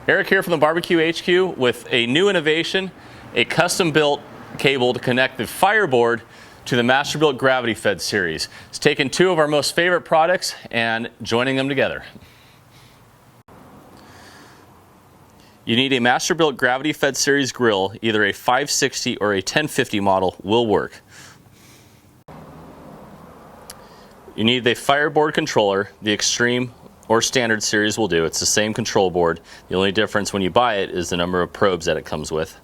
Eric here from the TheBBQHQ with a new innovation, a custom-built cable to connect the Fireboard to the Masterbuilt GravityFed series. It's taken two of our most favorite products and joining them together. You need a Masterbuilt GravityFed series grill, either a 560 or a 1050 model will work. You need the Fireboard controller, the Extreme or Standard series will do. It's the same control board. The only difference when you buy it is the number of probes that it comes with.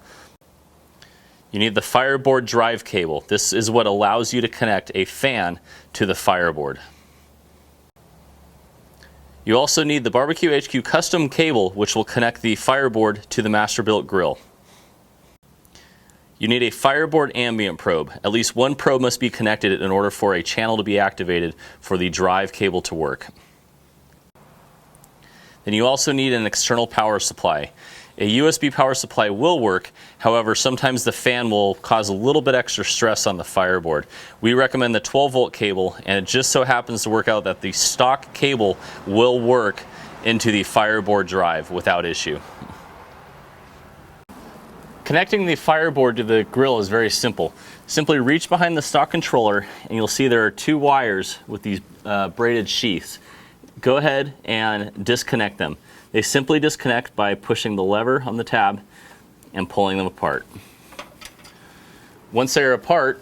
You need the Fireboard drive cable. This is what allows you to connect a fan to the Fireboard. You also need the TheBBQHQ custom cable, which will connect the Fireboard to the Masterbuilt grill. You need a Fireboard ambient probe. At least one probe must be connected in order for a channel to be activated for the drive cable to work. Then you also need an external power supply. A USB power supply will work, however sometimes the fan will cause a little bit extra stress on the Fireboard. We recommend the 12-volt cable, and it just so happens to work out that the stock cable will work into the Fireboard drive without issue. Connecting the Fireboard to the grill is very simple. Simply reach behind the stock controller and you'll see there are two wires with these braided sheaths. Go ahead and disconnect them. They simply disconnect by pushing the lever on the tab and pulling them apart. Once they are apart,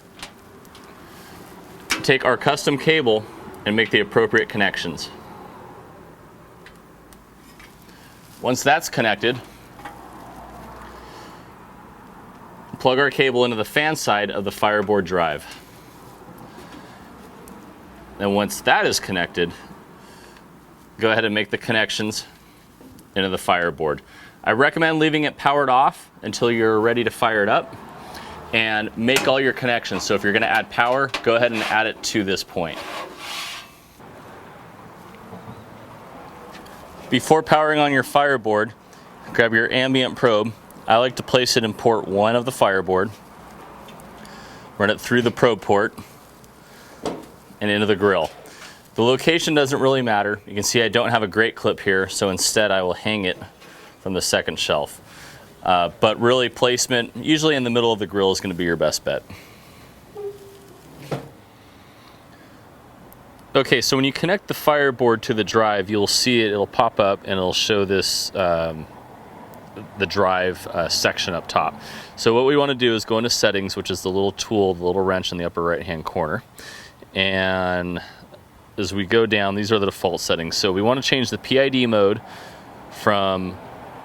take our custom cable and make the appropriate connections. Once that's connected, plug our cable into the fan side of the Fireboard drive. And once that is connected, go ahead and make the connections into the Fireboard. I recommend leaving it powered off until you're ready to fire it up and make all your connections. So if you're going to add power, go ahead and add it to this point. Before powering on your Fireboard, grab your ambient probe. I like to place it in port 1 of the Fireboard, run it through the probe port and into the grill. The location doesn't really matter. You can see I don't have a grate clip here, so instead I will hang it from the second shelf. But really placement, usually in the middle of the grill, is going to be your best bet. Okay, so when you connect the Fireboard to the drive, you'll see it'll pop up and it'll show this the drive section up top. So what we want to do is go into settings, which is the little tool, the little wrench in the upper right hand corner, and as we go down, these are the default settings. So we want to change the PID mode from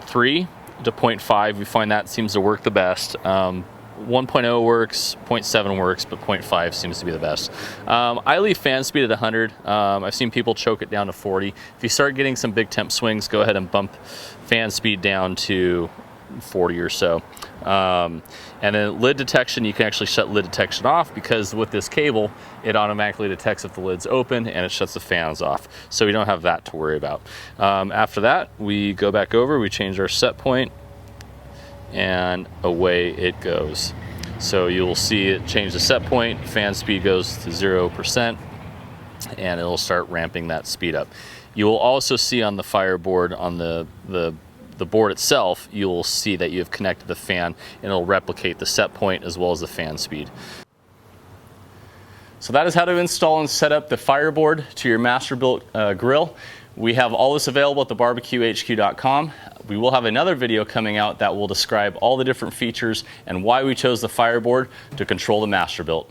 3 to 0.5. We find that seems to work the best. 1.0 works, 0.7 works, but 0.5 seems to be the best. I leave fan speed at 100. I've seen people choke it down to 40. If you start getting some big temp swings, go ahead and bump fan speed down to 40 or so. And then lid detection, you can actually shut lid detection off, because with this cable, it automatically detects if the lid's open and it shuts the fans off. So we don't have that to worry about. After that, we go back over, we change our set point, and away it goes. So you'll see it change the set point, fan speed goes to 0%, and it'll start ramping that speed up. You will also see on the Fireboard, on the board itself, you'll see that you have connected the fan, and it'll replicate the set point as well as the fan speed. So that is how to install and set up the Fireboard to your Masterbuilt grill. We have all this available at TheBBQHQ.com. We will have another video coming out that will describe all the different features and why we chose the Fireboard to control the Masterbuilt.